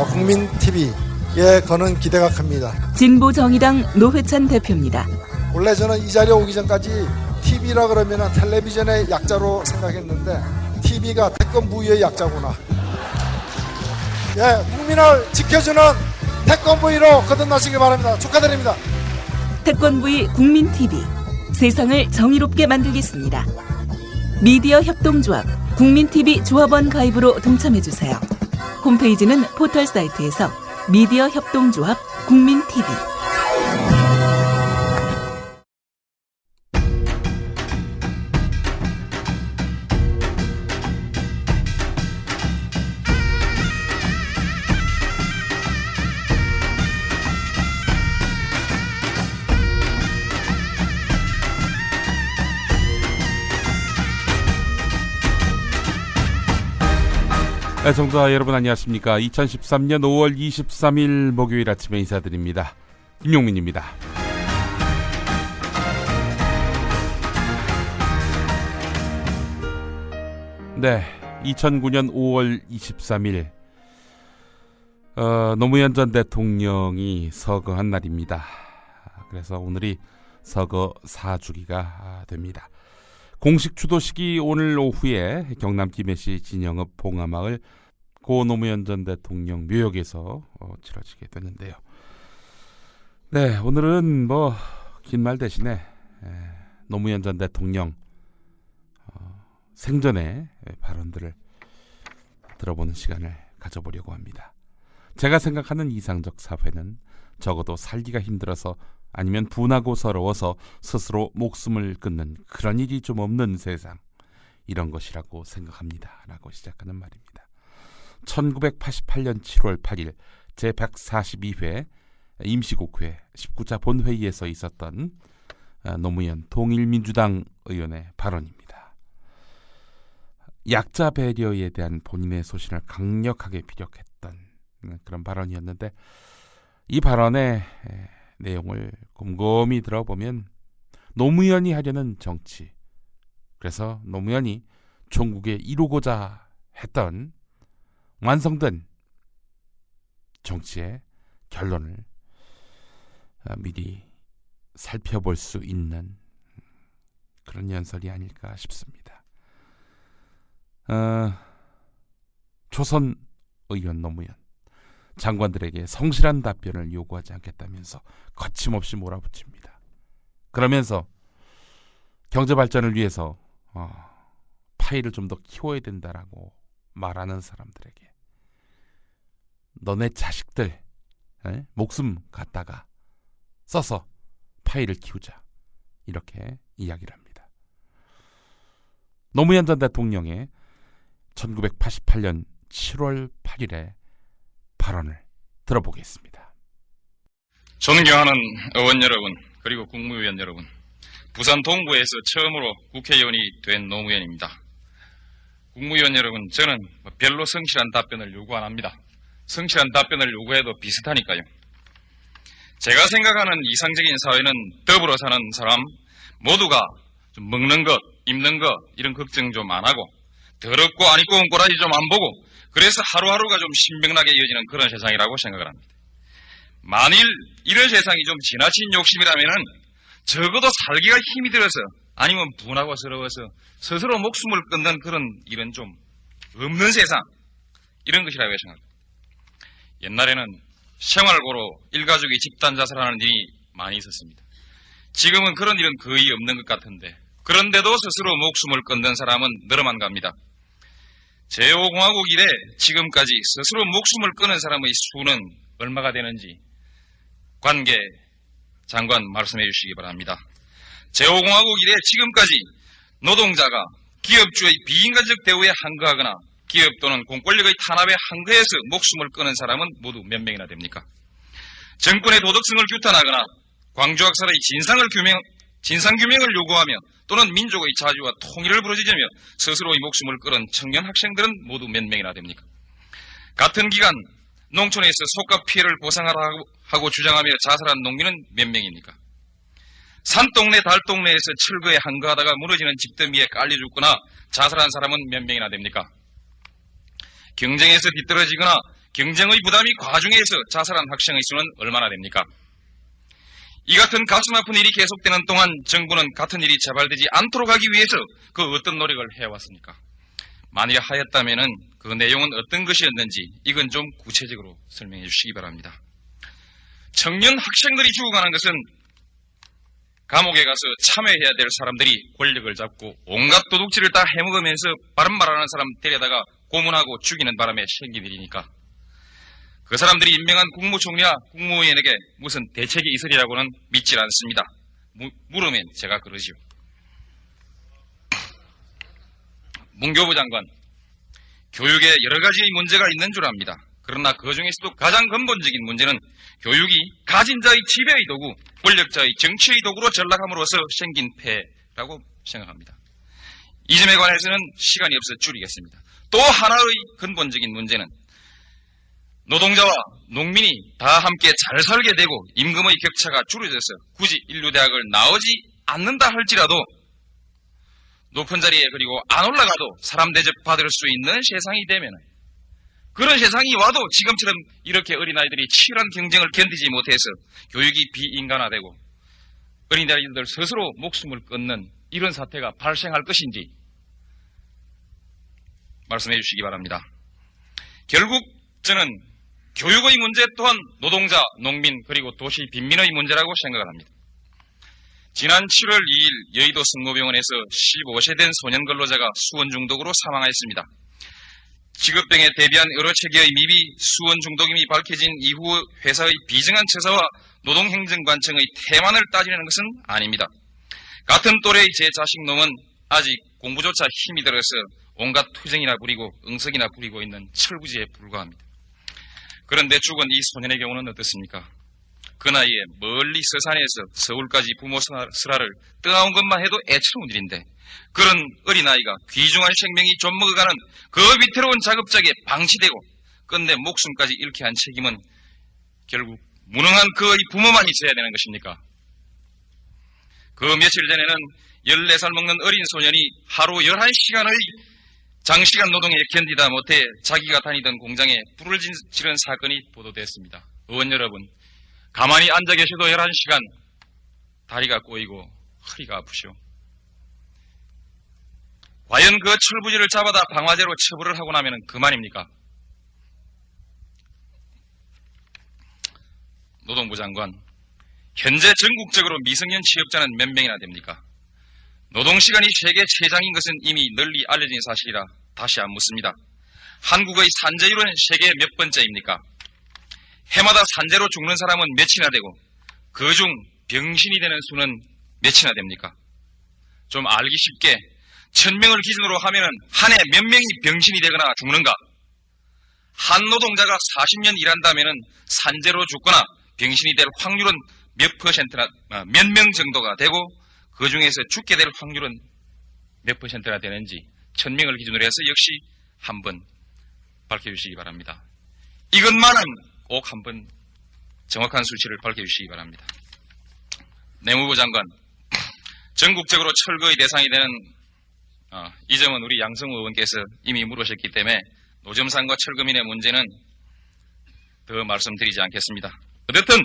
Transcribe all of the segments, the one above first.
국민TV에 거는 기대가 큽니다. 진보정의당 노회찬 대표입니다. 원래 저는 이 자리에 오기 전까지 TV라 그러면 텔레비전의 약자로 생각했는데 TV가 태권부의 약자구나. 예, 국민을 지켜주는 태권부의로 거듭나시길 바랍니다. 축하드립니다. 태권부의 국민TV, 세상을 정의롭게 만들겠습니다. 미디어 협동조합 국민TV 조합원 가입으로 동참해주세요. 홈페이지는 포털 사이트에서 미디어 협동조합 국민TV. 애청자 여러분 안녕하십니까. 2013년 5월 23일 목요일 아침에 인사드립니다. 김용민입니다. 네, 2009년 5월 23일 노무현 전 대통령이 서거한 날입니다. 그래서 오늘이 서거 4주기가 됩니다. 공식 추도식이 오늘 오후에 경남 김해시 진영읍 봉하마을 고 노무현 전 대통령 묘역에서 치러지게 되는데요. 네, 오늘은 긴 말 대신에 노무현 전 대통령 생전의 발언들을 들어보는 시간을 가져보려고 합니다. 제가 생각하는 이상적 사회는 적어도 살기가 힘들어서 아니면 분하고 서러워서 스스로 목숨을 끊는 그런 일이 좀 없는 세상, 이런 것이라고 생각합니다. 라고 시작하는 말입니다. 1988년 7월 8일 제142회 임시국회 19차 본회의에서 있었던 노무현 통일민주당 의원의 발언입니다. 약자 배려에 대한 본인의 소신을 강력하게 피력했던 그런 발언이었는데, 이 발언의 내용을 곰곰이 들어보면 노무현이 하려는 정치, 그래서 노무현이 종국에 이루고자 했던 완성된 정치의 결론을 미리 살펴볼 수 있는 그런 연설이 아닐까 싶습니다. 초선 의원 노무현, 장관들에게 성실한 답변을 요구하지 않겠다면서 거침없이 몰아붙입니다. 그러면서 경제 발전을 위해서 파이를 좀 더 키워야 된다라고 말하는 사람들에게 너네 자식들 목숨 갖다가 써서 파이를 키우자, 이렇게 이야기를 합니다. 노무현 전 대통령의 1988년 7월 8일에 발언을 들어보겠습니다. 존경하는 의원 여러분, 그리고 국무위원 여러분, 부산 동구에서 처음으로 국회의원이 된 노무현입니다. 국무위원 여러분, 저는 별로 성실한 답변을 요구 안 합니다. 성실한 답변을 요구해도 비슷하니까요. 제가 생각하는 이상적인 사회는 더불어 사는 사람 모두가 좀 먹는 것, 입는 것 이런 걱정 좀 안 하고, 더럽고 안 입고 온 꼬라지 좀 안 보고, 그래서 하루하루가 좀 신명나게 이어지는 그런 세상이라고 생각을 합니다. 만일 이런 세상이 좀 지나친 욕심이라면은 적어도 살기가 힘이 들어서 아니면 분하고 서러워서 스스로 목숨을 끊는 그런 일은 좀 없는 세상, 이런 것이라고 생각합니다. 옛날에는 생활고로 일가족이 집단 자살하는 일이 많이 있었습니다. 지금은 그런 일은 거의 없는 것 같은데, 그런데도 스스로 목숨을 끊는 사람은 늘어만 갑니다. 제5공화국 이래 지금까지 스스로 목숨을 끊은 사람의 수는 얼마가 되는지 관계 장관 말씀해 주시기 바랍니다. 제5공화국 이래 지금까지 노동자가 기업주의 비인간적 대우에 항거하거나 기업 또는 공권력의 탄압에 항거해서 목숨을 끊은 사람은 모두 몇 명이나 됩니까? 정권의 도덕성을 규탄하거나 광주학살의 진상규명을 요구하며 또는 민족의 자주와 통일을 부르짖으며 스스로의 목숨을 끊은 청년 학생들은 모두 몇 명이나 됩니까? 같은 기간 농촌에서 속가 피해를 보상하라고 하고 주장하며 자살한 농민은 몇 명입니까? 산동네 달동네에서 철거에 항거하다가 무너지는 집더미에 깔려 죽거나 자살한 사람은 몇 명이나 됩니까? 경쟁에서 뒤떨어지거나 경쟁의 부담이 과중해서 자살한 학생의 수는 얼마나 됩니까? 이 같은 가슴 아픈 일이 계속되는 동안 정부는 같은 일이 재발되지 않도록 하기 위해서 그 어떤 노력을 해왔습니까? 만일 하였다면 그 내용은 어떤 것이었는지 이건 좀 구체적으로 설명해 주시기 바랍니다. 청년 학생들이 죽어가는 것은 감옥에 가서 참여해야 될 사람들이 권력을 잡고 온갖 도둑질을 다 해먹으면서 바른 말하는 사람 데려다가 고문하고 죽이는 바람에 생긴 일이니까 그 사람들이 임명한 국무총리나 국무위원에게 무슨 대책이 있으리라고는 믿질 않습니다. 물으면 제가 그러지요. 문교부 장관, 교육에 여러 가지 문제가 있는 줄 압니다. 그러나 그 중에서도 가장 근본적인 문제는 교육이 가진 자의 지배의 도구, 권력자의 정치의 도구로 전락함으로써 생긴 폐라고 생각합니다. 이 점에 관해서는 시간이 없어 줄이겠습니다. 또 하나의 근본적인 문제는 노동자와 농민이 다 함께 잘 살게 되고 임금의 격차가 줄어져서 굳이 인류대학을 나오지 않는다 할지라도 높은 자리에 그리고 안 올라가도 사람 대접 받을 수 있는 세상이 되면 그런 세상이 와도 지금처럼 이렇게 어린아이들이 치열한 경쟁을 견디지 못해서 교육이 비인간화되고 어린아이들 스스로 목숨을 끊는 이런 사태가 발생할 것인지 말씀해 주시기 바랍니다. 결국 저는 교육의 문제 또한 노동자, 농민 그리고 도시 빈민의 문제라고 생각을 합니다. 지난 7월 2일 여의도 성모병원에서 15세 된 소년 근로자가 수원 중독으로 사망하였습니다. 직업병에 대비한 여러 체계의 미비 수원 중독임이 밝혀진 이후 회사의 비정한 처사와 노동행정관청의 태만을 따지는 것은 아닙니다. 같은 또래의 제 자식 놈은 아직 공부조차 힘이 들어서 온갖 투정이나 부리고 응석이나 부리고 있는 철부지에 불과합니다. 그런데 죽은 이 소년의 경우는 어떻습니까? 그 나이에 멀리 서산에서 서울까지 부모 슬하를 떠나온 것만 해도 애처로운 일인데 그런 어린아이가 귀중한 생명이 좀먹어가는 그 위태로운 작업장에 방치되고 끝내 목숨까지 잃게 한 책임은 결국 무능한 그의 부모만이 져야 되는 것입니까? 그 며칠 전에는 14살 먹는 어린 소년이 하루 11시간의 장시간 노동에 견디다 못해 자기가 다니던 공장에 불을 지른 사건이 보도됐습니다. 의원 여러분, 가만히 앉아 계셔도 11시간 다리가 꼬이고 허리가 아프시오. 과연 그 철부지를 잡아다 방화제로 처벌을 하고 나면 그만입니까? 노동부 장관, 현재 전국적으로 미성년 취업자는 몇 명이나 됩니까? 노동시간이 세계 최장인 것은 이미 널리 알려진 사실이라 다시 안 묻습니다. 한국의 산재율은 세계 몇 번째입니까? 해마다 산재로 죽는 사람은 몇이나 되고 그중 병신이 되는 수는 몇이나 됩니까? 좀 알기 쉽게 1000명을 기준으로 하면 한 해 몇 명이 병신이 되거나 죽는가? 한 노동자가 40년 일한다면 산재로 죽거나 병신이 될 확률은 몇 퍼센트나, 몇 명 정도가 되고 그 중에서 죽게 될 확률은 몇 퍼센트나 되는지 1000명을 기준으로 해서 역시 한번 밝혀주시기 바랍니다. 이것만은 꼭 한번 정확한 수치를 밝혀주시기 바랍니다. 내무부 장관, 전국적으로 철거의 대상이 되는 이 점은 우리 양성우 의원께서 이미 물으셨기 때문에 노점상과 철거민의 문제는 더 말씀드리지 않겠습니다. 어쨌든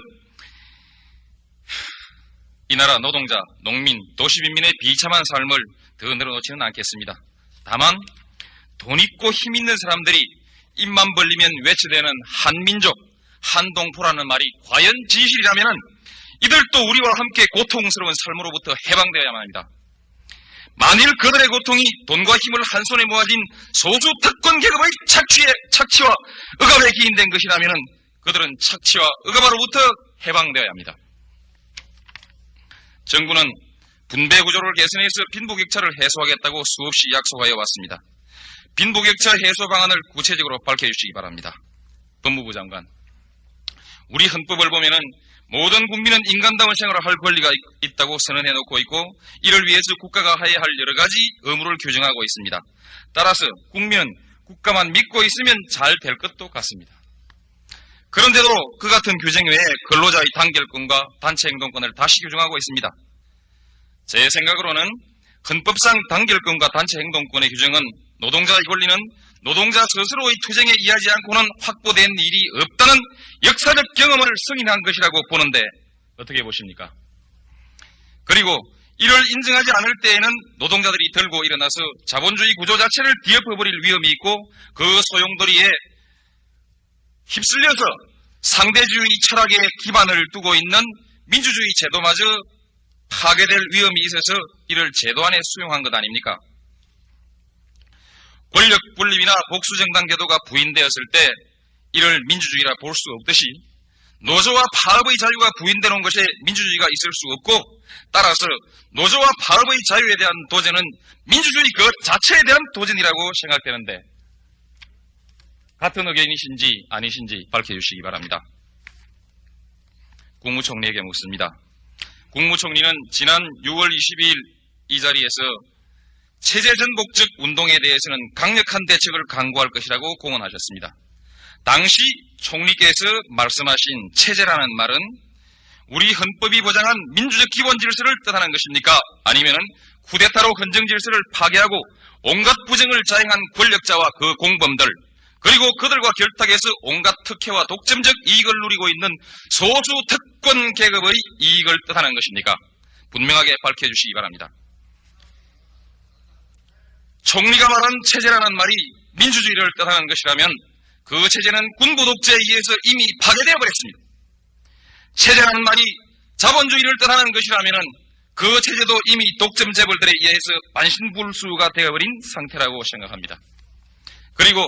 이 나라 노동자, 농민, 도시빈민의 비참한 삶을 더 늘어놓지는 않겠습니다. 다만 돈 있고 힘 있는 사람들이 입만 벌리면 외쳐대는 한민족, 한동포라는 말이 과연 진실이라면 이들도 우리와 함께 고통스러운 삶으로부터 해방되어야만 합니다. 만일 그들의 고통이 돈과 힘을 한 손에 모아진 소수 특권 계급의 착취와 억압에 기인된 것이라면 그들은 착취와 억압으로부터 해방되어야 합니다. 정부는 분배 구조를 개선해서 빈부격차를 해소하겠다고 수없이 약속하여 왔습니다. 빈부격차 해소 방안을 구체적으로 밝혀주시기 바랍니다. 법무부 장관, 우리 헌법을 보면은 모든 국민은 인간다운 생활을 할 권리가 있다고 선언해놓고 있고 이를 위해서 국가가 해야 할 여러 가지 의무를 규정하고 있습니다. 따라서 국민은 국가만 믿고 있으면 잘 될 것도 같습니다. 그런데도 그 같은 규정 외에 근로자의 단결권과 단체 행동권을 다시 규정하고 있습니다. 제 생각으로는 헌법상 단결권과 단체 행동권의 규정은 노동자의 권리는 노동자 스스로의 투쟁에 의하지 않고는 확보된 일이 없다는 역사적 경험을 승인한 것이라고 보는데 어떻게 보십니까? 그리고 이를 인정하지 않을 때에는 노동자들이 들고 일어나서 자본주의 구조 자체를 뒤엎어버릴 위험이 있고 그 소용돌이에 휩쓸려서 상대주의 철학에 기반을 두고 있는 민주주의 제도마저 파괴될 위험이 있어서 이를 제도 안에 수용한 것 아닙니까? 권력 분립이나 복수정당 제도가 부인되었을 때 이를 민주주의라 볼 수 없듯이 노조와 파업의 자유가 부인되는 것에 민주주의가 있을 수 없고 따라서 노조와 파업의 자유에 대한 도전은 민주주의 그 자체에 대한 도전이라고 생각되는데 같은 의견이신지 아니신지 밝혀주시기 바랍니다. 국무총리에게 묻습니다. 국무총리는 지난 6월 22일 이 자리에서 체제전복적 운동에 대해서는 강력한 대책을 강구할 것이라고 공언하셨습니다. 당시 총리께서 말씀하신 체제라는 말은 우리 헌법이 보장한 민주적 기본 질서를 뜻하는 것입니까? 아니면은 쿠데타로 헌정 질서를 파괴하고 온갖 부정을 자행한 권력자와 그 공범들 그리고 그들과 결탁해서 온갖 특혜와 독점적 이익을 누리고 있는 소수 특권 계급의 이익을 뜻하는 것입니까? 분명하게 밝혀주시기 바랍니다. 총리가 말한 체제라는 말이 민주주의를 뜻하는 것이라면 그 체제는 군부 독재에 의해서 이미 파괴되어 버렸습니다. 체제라는 말이 자본주의를 뜻하는 것이라면 그 체제도 이미 독점 재벌들에 의해서 반신불수가 되어버린 상태라고 생각합니다. 그리고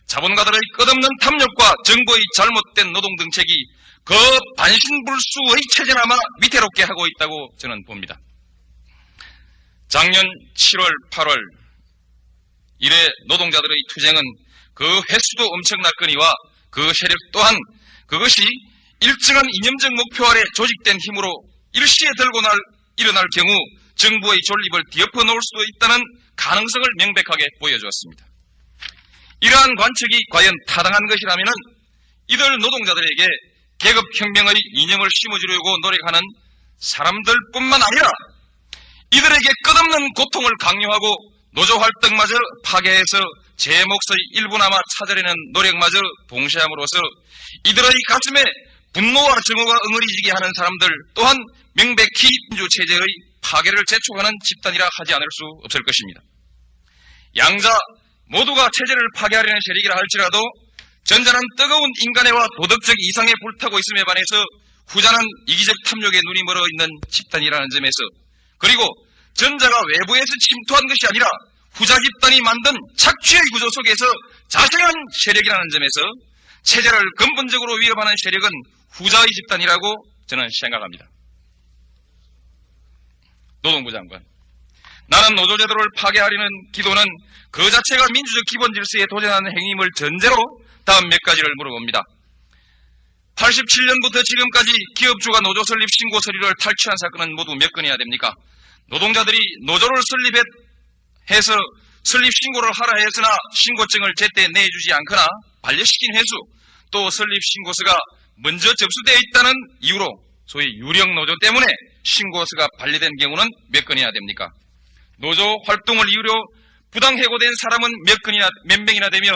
자본가들의 끝없는 탐욕과 정부의 잘못된 노동정책이 그 반신불수의 체제나마 위태롭게 하고 있다고 저는 봅니다. 작년 7월, 8월 이래 노동자들의 투쟁은 그 횟수도 엄청났거니와 그 세력 또한 그것이 일정한 이념적 목표 아래 조직된 힘으로 일시에 일어날 경우 정부의 존립을 뒤엎어 놓을 수도 있다는 가능성을 명백하게 보여주었습니다. 이러한 관측이 과연 타당한 것이라면 이들 노동자들에게 계급혁명의 이념을 심어주려고 노력하는 사람들뿐만 아니라 이들에게 끝없는 고통을 강요하고 노조활동마저 파괴해서 제 몫의 일부나마 찾으려는 노력마저 봉쇄함으로써 이들의 가슴에 분노와 증오가 응어리지게 하는 사람들 또한 명백히 민주체제의 파괴를 재촉하는 집단이라 하지 않을 수 없을 것입니다. 양자 모두가 체제를 파괴하려는 세력이라 할지라도 전자는 뜨거운 인간애와 도덕적 이상에 불타고 있음에 반해서 후자는 이기적 탐욕에 눈이 멀어 있는 집단이라는 점에서 그리고 전자가 외부에서 침투한 것이 아니라 후자 집단이 만든 착취의 구조 속에서 자생한 세력이라는 점에서 체제를 근본적으로 위협하는 세력은 후자의 집단이라고 저는 생각합니다. 노동부 장관, 나는 노조제도를 파괴하려는 기도는 그 자체가 민주적 기본 질서에 도전하는 행위임을 전제로 다음 몇 가지를 물어봅니다. 87년부터 지금까지 기업주가 노조 설립 신고 서류를 탈취한 사건은 모두 몇 건이나 됩니까? 노동자들이 노조를 설립해서 설립 신고를 하라 했으나 신고증을 제때 내주지 않거나 반려시킨 횟수, 또 설립 신고서가 먼저 접수되어 있다는 이유로 소위 유령 노조 때문에 신고서가 반려된 경우는 몇 건이나 됩니까? 노조 활동을 이유로 부당 해고된 사람은 몇 명이나 되며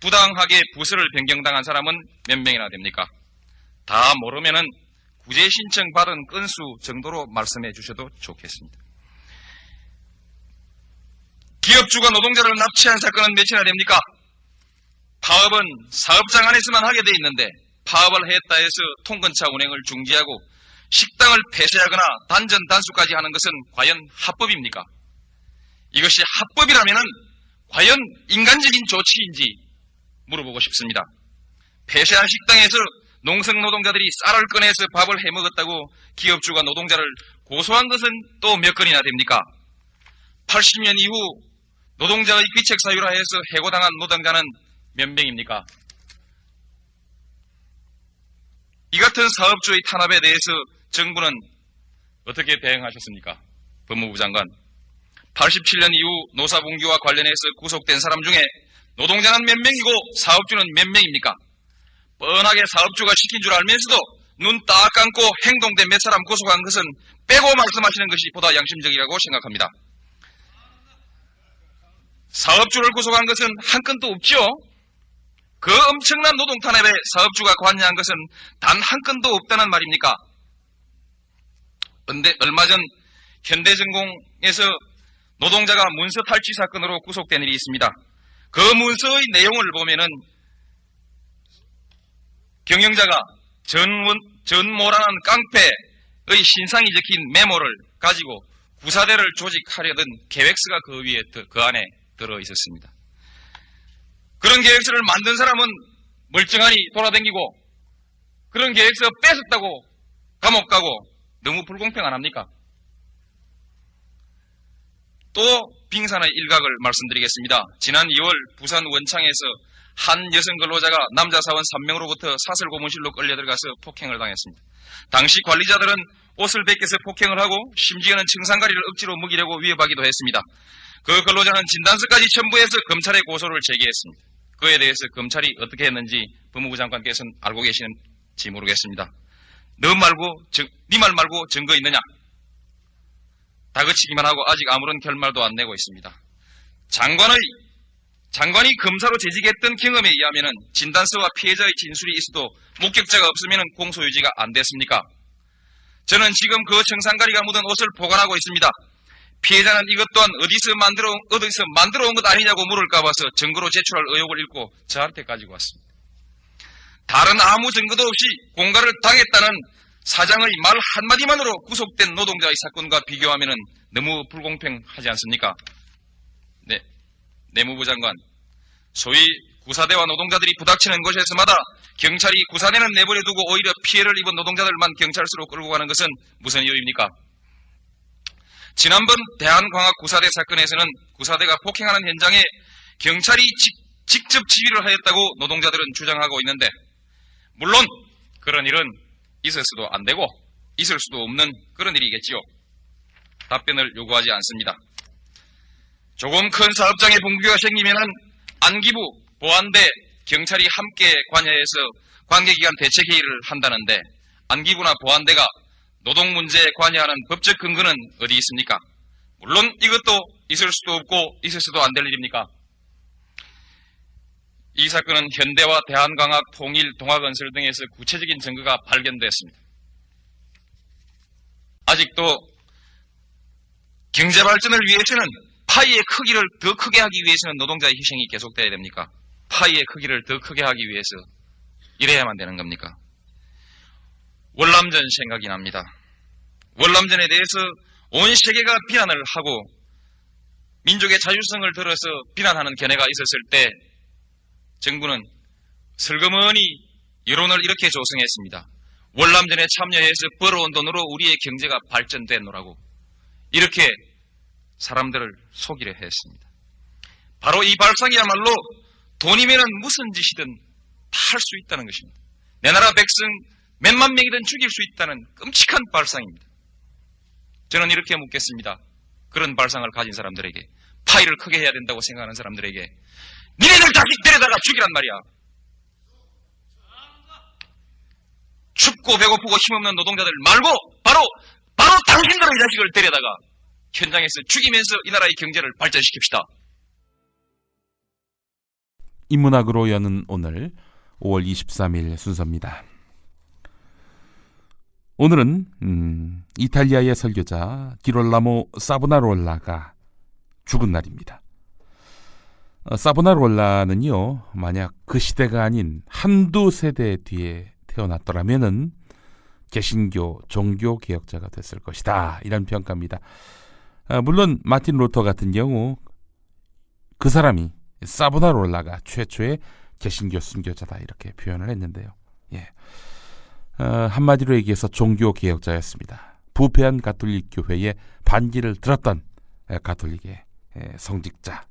부당하게 부서를 변경당한 사람은 몇 명이나 됩니까? 다 모르면은 구제 신청 받은 건수 정도로 말씀해 주셔도 좋겠습니다. 기업주가 노동자를 납치한 사건은 몇이나 됩니까? 파업은 사업장 안에서만 하게 돼 있는데 파업을 했다 해서 통근차 운행을 중지하고 식당을 폐쇄하거나 단전 단수까지 하는 것은 과연 합법입니까? 이것이 합법이라면 과연 인간적인 조치인지 물어보고 싶습니다. 폐쇄한 식당에서 농성 노동자들이 쌀을 꺼내서 밥을 해먹었다고 기업주가 노동자를 고소한 것은 또 몇 건이나 됩니까? 80년 이후 노동자의 귀책 사유라 해서 해고당한 노동자는 몇 명입니까? 이 같은 사업주의 탄압에 대해서 정부는 어떻게 대응하셨습니까? 법무부 장관, 87년 이후 노사분규와 관련해서 구속된 사람 중에 노동자는 몇 명이고 사업주는 몇 명입니까? 뻔하게 사업주가 시킨 줄 알면서도 눈 딱 감고 행동된 몇 사람 구속한 것은 빼고 말씀하시는 것이 보다 양심적이라고 생각합니다. 사업주를 구속한 것은 한 건도 없죠. 그 엄청난 노동 탄압에 사업주가 관여한 것은 단 한 건도 없다는 말입니까? 그런데 얼마 전 현대전공에서 노동자가 문서 탈취 사건으로 구속된 일이 있습니다. 그 문서의 내용을 보면은 경영자가 전모라는 깡패의 신상이 적힌 메모를 가지고 구사대를 조직하려던 계획서가 그 안에 들어 있었습니다. 그런 계획서를 만든 사람은 멀쩡하니 돌아다니고 그런 계획서 뺏었다고 감옥 가고 너무 불공평 안 합니까? 또 빙산의 일각을 말씀드리겠습니다. 지난 2월 부산 원창에서 한 여성 근로자가 남자 사원 3명으로부터 사설 고문실로 끌려 들어가서 폭행을 당했습니다. 당시 관리자들은 옷을 벗겨서 폭행을 하고 심지어는 청산가리를 억지로 먹이려고 위협하기도 했습니다. 그 근로자는 진단서까지 첨부해서 검찰에 고소를 제기했습니다. 그에 대해서 검찰이 어떻게 했는지 법무부 장관께서는 알고 계시는지 모르겠습니다. 네 말 말고 증거 있느냐? 다그치기만 하고 아직 아무런 결말도 안 내고 있습니다. 장관이 검사로 재직했던 경험에 의하면 진단서와 피해자의 진술이 있어도 목격자가 없으면 공소유지가 안 됐습니까? 저는 지금 그 청산가리가 묻은 옷을 보관하고 있습니다. 피해자는 이것 또한 어디서 만들어 온 것 아니냐고 물을까 봐서 증거로 제출할 의혹을 읽고 저한테 가지고 왔습니다. 다른 아무 증거도 없이 공갈을 당했다는 사장의 말 한마디만으로 구속된 노동자의 사건과 비교하면 너무 불공평하지 않습니까? 네, 내무부 장관, 소위 구사대와 노동자들이 부닥치는 곳에서마다 경찰이 구사대는 내버려 두고 오히려 피해를 입은 노동자들만 경찰서로 끌고 가는 것은 무슨 이유입니까? 지난번 대한광학 구사대 사건에서는 구사대가 폭행하는 현장에 경찰이 직접 지휘를 하였다고 노동자들은 주장하고 있는데, 물론 그런 일은 있을 수도 안 되고 있을 수도 없는 그런 일이겠지요. 답변을 요구하지 않습니다. 조금 큰 사업장에 붕괴가 생기면은 안기부, 보안대, 경찰이 함께 관여해서 관계기관 대책 회의를 한다는데 안기부나 보안대가 노동 문제에 관여하는 법적 근거는 어디 있습니까? 물론 이것도 있을 수도 없고 있을 수도 안 될 일입니까? 이 사건은 현대와 대한광학, 통일, 동아건설 등에서 구체적인 증거가 발견됐습니다. 아직도 경제발전을 위해서는 파이의 크기를 더 크게 하기 위해서는 노동자의 희생이 계속돼야 됩니까? 파이의 크기를 더 크게 하기 위해서 이래야만 되는 겁니까? 월남전 생각이 납니다. 월남전에 대해서 온 세계가 비난을 하고 민족의 자율성을 들어서 비난하는 견해가 있었을 때 정부는 슬그머니 여론을 이렇게 조성했습니다. 월남전에 참여해서 벌어온 돈으로 우리의 경제가 발전됐노라고 이렇게 사람들을 속이려 했습니다. 바로 이 발상이야말로 돈이면은 무슨 짓이든 다 할 수 있다는 것입니다. 내 나라 백성 몇만 명이든 죽일 수 있다는 끔찍한 발상입니다. 저는 이렇게 묻겠습니다. 그런 발상을 가진 사람들에게, 파이를 크게 해야 된다고 생각하는 사람들에게, 니네들 자식 데려다가 죽이란 말이야. 춥고 배고프고 힘없는 노동자들 말고 바로 당신들의 자식을 데려다가 현장에서 죽이면서 이 나라의 경제를 발전시킵시다. 인문학으로 여는 오늘 5월 23일 순서입니다. 오늘은 이탈리아의 설교자 기롤라모 사보나롤라가 죽은 날입니다. 사보나롤라는요, 만약 그 시대가 아닌 한두 세대 뒤에 태어났더라면은 개신교 종교 개혁자가 됐을 것이다, 이런 평가입니다. 물론 마틴 루터 같은 경우 그 사람이 사보나롤라가 최초의 개신교 순교자다 이렇게 표현을 했는데요. 예. 한마디로 얘기해서 종교 개혁자였습니다. 부패한 가톨릭 교회의 반기를 들었던 가톨릭의 성직자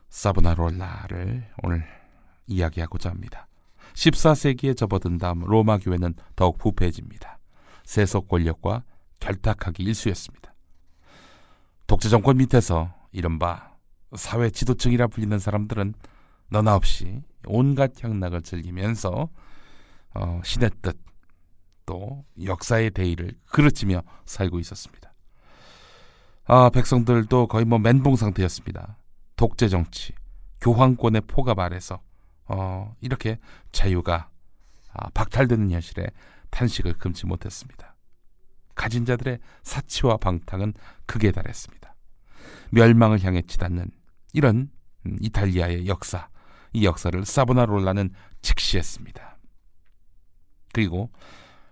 사보나롤라를 오늘 이야기하고자 합니다. 14세기에 접어든 다음 로마 교회는 더욱 부패해집니다. 세속 권력과 결탁하기 일쑤였습니다. 독재 정권 밑에서 이른바 사회 지도층이라 불리는 사람들은 너나 없이 온갖 향락을 즐기면서 신의 뜻 또 역사의 대의를 그르치며 살고 있었습니다. 백성들도 거의 멘붕 상태였습니다. 독재 정치, 교황권의 포갑 아래서 이렇게 자유가 박탈되는 현실에 탄식을 금치 못했습니다. 가진 자들의 사치와 방탕은 극에 달했습니다. 멸망을 향해 치닫는 이런 이탈리아의 역사, 이 역사를 사보나롤라는 직시했습니다. 그리고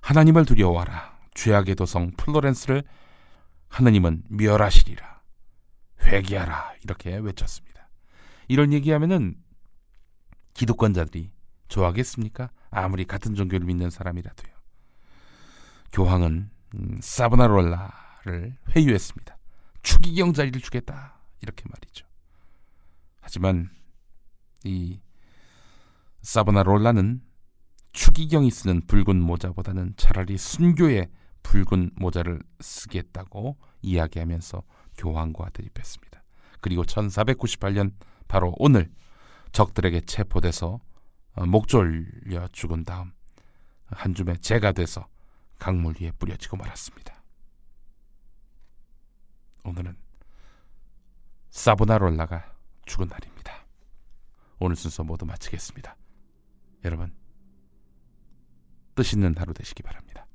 하나님을 두려워하라, 죄악의 도성 플로렌스를 하나님은 멸하시리라, 회개하라, 이렇게 외쳤습니다. 이런 얘기하면은 기득권자들이 좋아하겠습니까? 아무리 같은 종교를 믿는 사람이라도요. 교황은 사보나롤라를 회유했습니다. 추기경 자리를 주겠다, 이렇게 말이죠. 하지만 이 사보나롤라는 추기경이 쓰는 붉은 모자보다는 차라리 순교의 붉은 모자를 쓰겠다고 이야기하면서 교황과 대립했습니다. 그리고 1498년 바로 오늘 적들에게 체포돼서 목 졸려 죽은 다음 한 줌의 재가 돼서 강물 위에 뿌려지고 말았습니다. 오늘은 사보나롤라가 죽은 날입니다. 오늘 순서 모두 마치겠습니다. 여러분, 뜻 있는 하루 되시기 바랍니다.